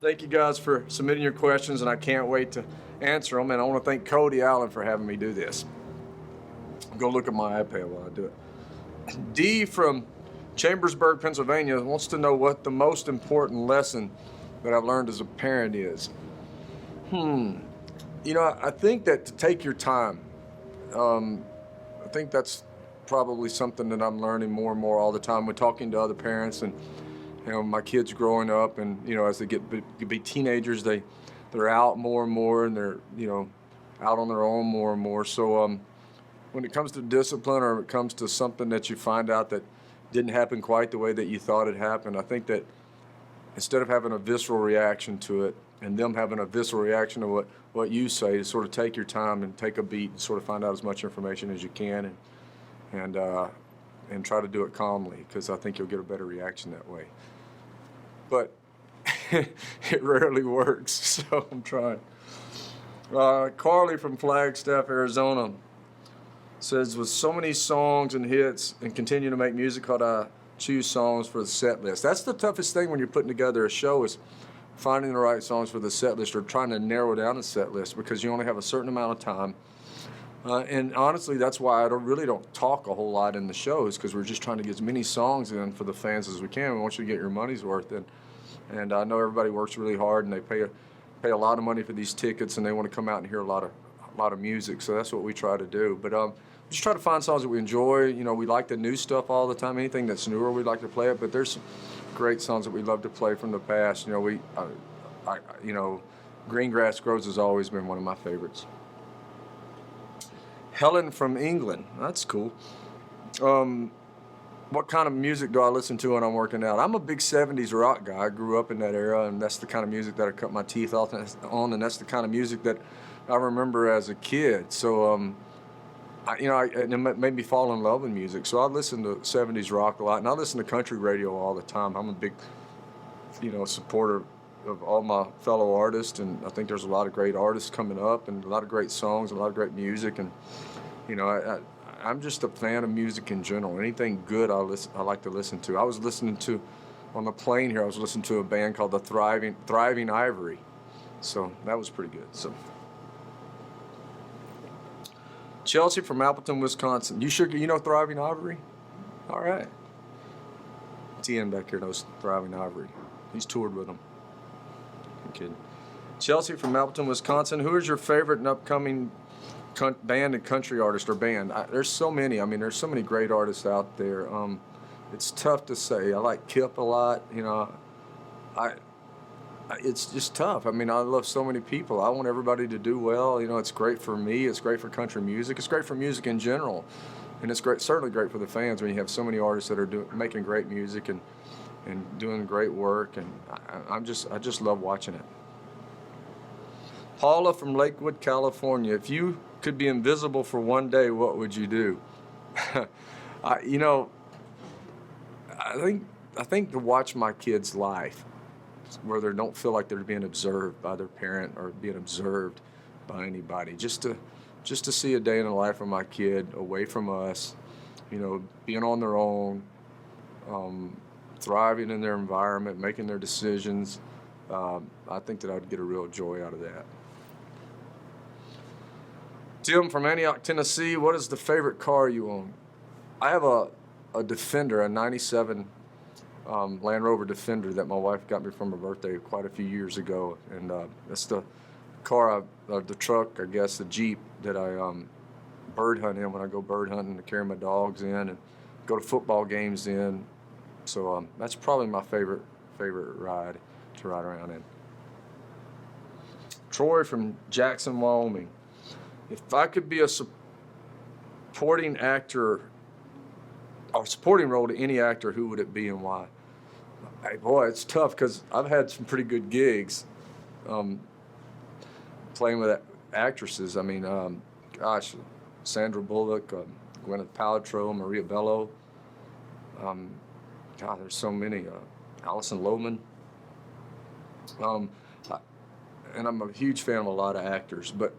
Thank you guys for submitting your questions, and I can't wait to answer them. And I want to thank Cody Allen for having me do this. Go look at my iPad while I do it. D from Chambersburg, Pennsylvania wants to know what the most important lesson that I've learned as a parent is. I think that to take your time. I think that's probably something that I'm learning more and more all the time. We're talking to other parents, and my kids growing up, and as they get to be teenagers, they're out more and more, and they're out on their own more and more. So when it comes to discipline, or it comes to something that you find out that didn't happen quite the way that you thought it happened, I think that instead of having a visceral reaction to it and them having a visceral reaction to what you say, to sort of take your time and take a beat and sort of find out as much information as you can, and try to do it calmly, because I think you'll get a better reaction that way. But it rarely works, so I'm trying. Carly from Flagstaff, Arizona says, with so many songs and hits and continue to make music, how do I choose songs for the set list? That's the toughest thing when you're putting together a show, is finding the right songs for the set list, or trying to narrow down the set list, because you only have a certain amount of time. And honestly, that's why I really don't talk a whole lot in the shows, because we're just trying to get as many songs in for the fans as we can. We want you to get your money's worth. And I know everybody works really hard, and they pay a lot of money for these tickets, and they want to come out and hear a lot of music. So that's what we try to do. But just try to find songs that we enjoy. We like the new stuff all the time. Anything that's newer, we like to play it. But there's some great songs that we love to play from the past. Green Grass Grows has always been one of my favorites. Helen from England, that's cool. What kind of music do I listen to when I'm working out? I'm a big 70s rock guy. I grew up in that era, and that's the kind of music that I cut my teeth off on, and that's the kind of music that I remember as a kid. So, it made me fall in love with music. So I listen to 70s rock a lot, and I listen to country radio all the time. I'm a big, supporter of all my fellow artists, and I think there's a lot of great artists coming up, and a lot of great songs, and a lot of great music, and I'm just a fan of music in general. Anything good I like to listen to. I was listening to, on the plane here, I was listening to a band called the Thriving Ivory, so that was pretty good. So Chelsea from Appleton, Wisconsin. You know Thriving Ivory? All right. TN back here knows Thriving Ivory. He's toured with them. I'm kidding. Chelsea from Appleton, Wisconsin. Who is your favorite and upcoming band and country artist, or band? There's so many. There's so many great artists out there. It's tough to say. I like Kip a lot. It's just tough. I love so many people. I want everybody to do well. It's great for me. It's great for country music. It's great for music in general, and it's certainly great for the fans when you have so many artists that are making great music and doing great work. And I just love watching it. Paula from Lakewood, California. If you could be invisible for one day, what would you do? I think to watch my kids' life, where they don't feel like they're being observed by their parent or being observed by anybody. Just to see a day in the life of my kid away from us, being on their own, thriving in their environment, making their decisions. I think that I'd get a real joy out of that. Tim from Antioch, Tennessee. What is the favorite car you own? I have a Defender, a 97 Land Rover Defender that my wife got me for my birthday quite a few years ago. And that's the car, the truck, I guess, the Jeep that I bird hunt in when I go bird hunting, to carry my dogs in and go to football games in. So that's probably my favorite ride to ride around in. Troy from Jackson, Wyoming. If I could be a supporting actor, or supporting role to any actor, who would it be and why? Hey, boy, it's tough, because I've had some pretty good gigs playing with actresses. Sandra Bullock, Gwyneth Paltrow, Maria Bello. There's so many. Alison Lohman. And I'm a huge fan of a lot of actors, but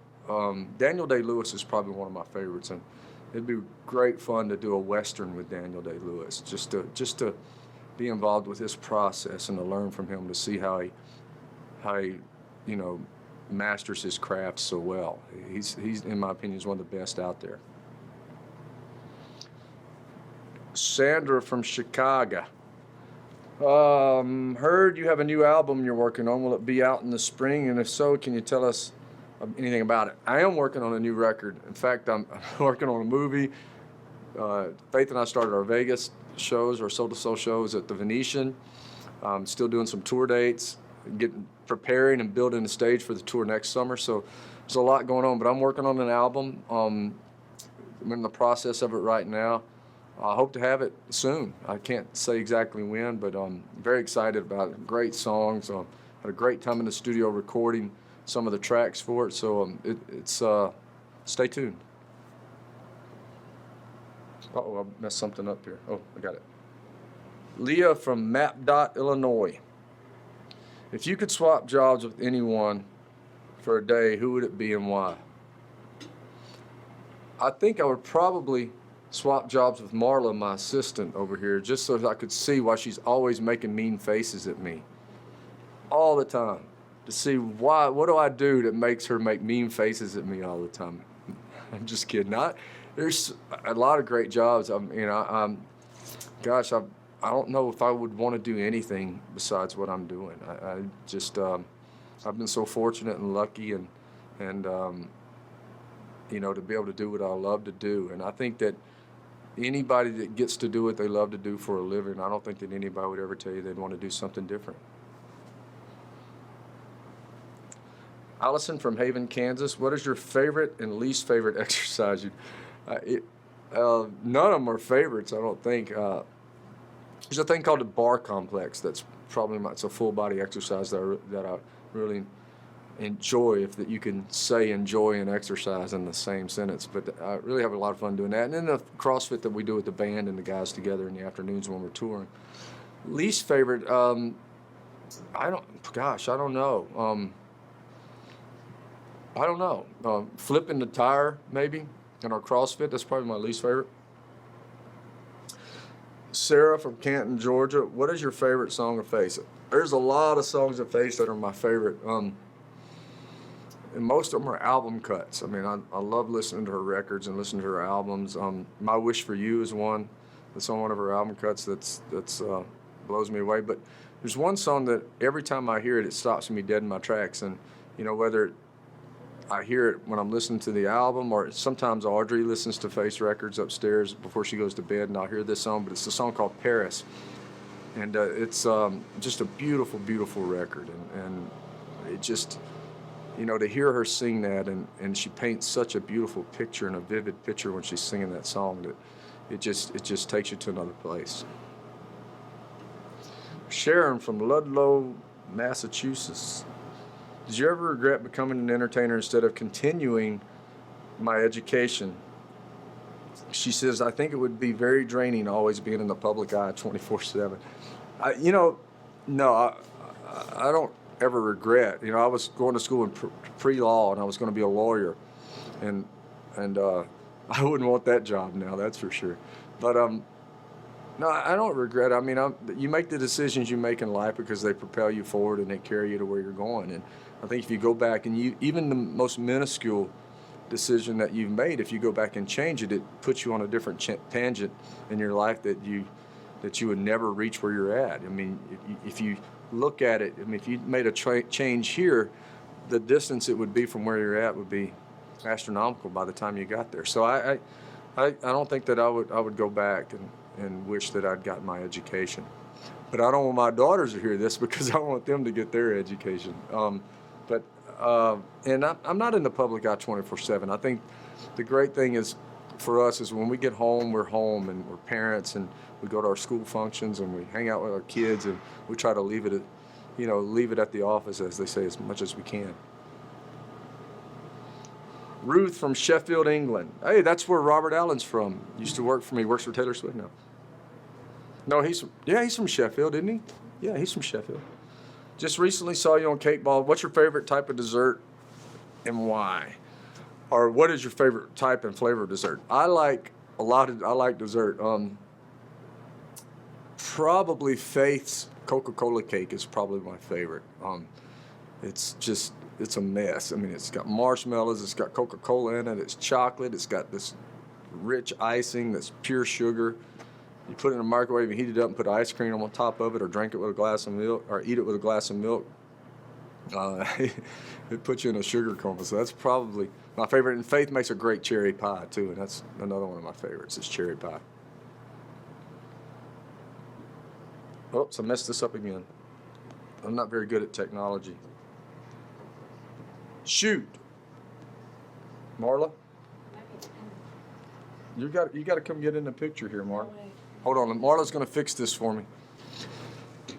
Daniel Day-Lewis is probably one of my favorites, and it'd be great fun to do a Western with Daniel Day-Lewis, just to be involved with his process and to learn from him, to see how how he, you know, masters his craft so well. He's in my opinion, is one of the best out there. Sandra from Chicago. Heard you have a new album you're working on. Will it be out in the spring? And if so, can you tell us anything about it? I am working on a new record. In fact, I'm working on a movie. Faith and I started our Vegas shows, our Soul to Soul shows at the Venetian. Still doing some tour dates, preparing and building the stage for the tour next summer. So there's a lot going on, but I'm working on an album. I'm in the process of it right now. I hope to have it soon. I can't say exactly when, but I'm very excited about it. Great songs. Had a great time in the studio recording some of the tracks for it. So stay tuned. Uh-oh, I messed something up here. Oh, I got it. Leah from Map Dot, Illinois. If you could swap jobs with anyone for a day, who would it be and why? I think I would probably swap jobs with Marla, my assistant over here, just so that I could see why she's always making mean faces at me. All the time. To see what do I do that makes her make mean faces at me all the time. I'm just kidding. There's a lot of great jobs. Gosh, I don't know if I would want to do anything besides what I'm doing. I've been so fortunate and lucky and to be able to do what I love to do. And I think that anybody that gets to do what they love to do for a living, I don't think that anybody would ever tell you they'd want to do something different. Allison from Haven, Kansas. What is your favorite and least favorite exercise? None of them are favorites, I don't think. There's a thing called the bar complex. That's it's a full body exercise that I really enjoy, if that you can say enjoy and exercise in the same sentence. But I really have a lot of fun doing that. And then the CrossFit that we do with the band and the guys together in the afternoons when we're touring. Least favorite, I don't know. Flipping the tire, maybe, in our CrossFit, that's probably my least favorite. Sarah from Canton, Georgia. What is your favorite song of Faith? There's a lot of songs of Faith that are my favorite. And most of them are album cuts. I mean, I love listening to her records and listening to her albums. My Wish for You is one that's on one of her album cuts that's blows me away. But there's one song that every time I hear it, it stops me dead in my tracks. And, whether I hear it when I'm listening to the album, or sometimes Audrey listens to Faith records upstairs before she goes to bed, and I'll hear this song, but it's a song called Paris. And it's just a beautiful, beautiful record. And it just... to hear her sing that, and she paints such a beautiful picture and a vivid picture when she's singing that song, that it just takes you to another place. Sharon from Ludlow, Massachusetts. Did you ever regret becoming an entertainer instead of continuing my education? She says, I think it would be very draining always being in the public eye 24/7. No, I don't ever regret. I was going to school in pre-law, and I was going to be a lawyer, and I wouldn't want that job now, that's for sure. But no, I don't regret it. I mean, you make the decisions you make in life because they propel you forward and they carry you to where you're going. And I think if you go back and even the most minuscule decision that you've made, if you go back and change it, it puts you on a different tangent in your life that you would never reach where you're at. I mean, if you look at it, if you made a change here, the distance it would be from where you're at would be astronomical by the time you got there. So I don't think that I would go back and wish that I'd gotten my education. But I don't want my daughters to hear this because I want them to get their education. And I'm not in the public eye 24/7. I think the great thing is for us is when we get home, we're home and we're parents, and we go to our school functions and we hang out with our kids, and we try to leave it at the office, as they say, as much as we can. Ruth from Sheffield, England. Hey, that's where Robert Allen's from. Used to work for me. Works for Taylor Swift now. No, he's from Sheffield, isn't he? Yeah, he's from Sheffield. Just recently saw you on Cake Ball. What's your favorite type of dessert and why? Or what is your favorite type and flavor of dessert? I like dessert. Probably Faith's Coca-Cola cake is probably my favorite. It's a mess. I mean, it's got marshmallows, it's got Coca-Cola in it, it's chocolate, it's got this rich icing that's pure sugar. You put it in the microwave and heat it up and put ice cream on top of it, or drink it with a glass of milk, or eat it with a glass of milk. It puts you in a sugar coma. So that's probably my favorite. And Faith makes a great cherry pie too, and that's another one of my favorites is cherry pie. Oops, I messed this up again. I'm not very good at technology. Shoot, Marla, you got to come get in the picture here, Marla. Hold on, Marla's going to fix this for me.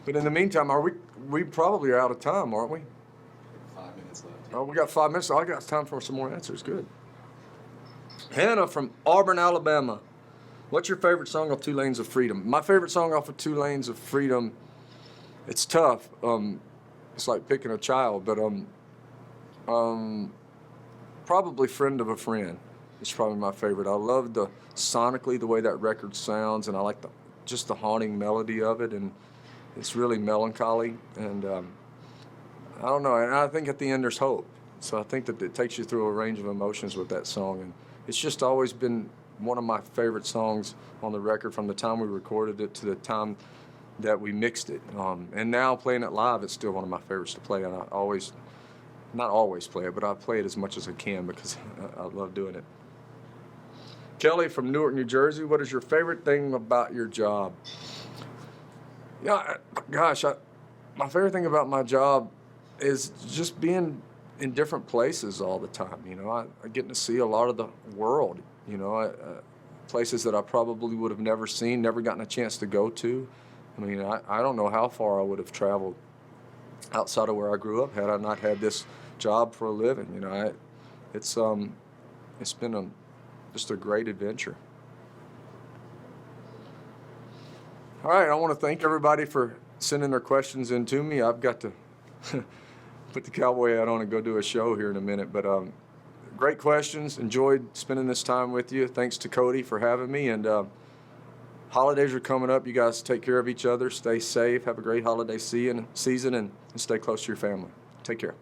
But in the meantime, we probably are out of time, aren't we? 5 minutes left. Oh, we got 5 minutes. I got time for some more answers. Good. Hannah from Auburn, Alabama. What's your favorite song off Two Lanes of Freedom? My favorite song off of Two Lanes of Freedom, it's tough. It's like picking a child, but probably Friend of a Friend. It's probably my favorite. I love sonically the way that record sounds, and I like just the haunting melody of it, and it's really melancholy, and I don't know, and I think at the end there's hope. So I think that it takes you through a range of emotions with that song, and it's just always been one of my favorite songs on the record from the time we recorded it to the time that we mixed it. And now playing it live, it's still one of my favorites to play, and I not always play it, but I play it as much as I can because I love doing it. Kelly from Newark, New Jersey, what is your favorite thing about your job? Yeah, gosh, my favorite thing about my job is just being in different places all the time. You know, I get to see a lot of the world, you know, places that I probably would have never seen, never gotten a chance to go to. I mean, I don't know how far I would have traveled outside of where I grew up had I not had this job for a living. You know, it's been just a great adventure. All right, I want to thank everybody for sending their questions in to me. I've got to put the cowboy hat on and go do a show here in a minute, but great questions. Enjoyed spending this time with you. Thanks to Cody for having me, and holidays are coming up. You guys take care of each other. Stay safe. Have a great holiday season, and stay close to your family. Take care.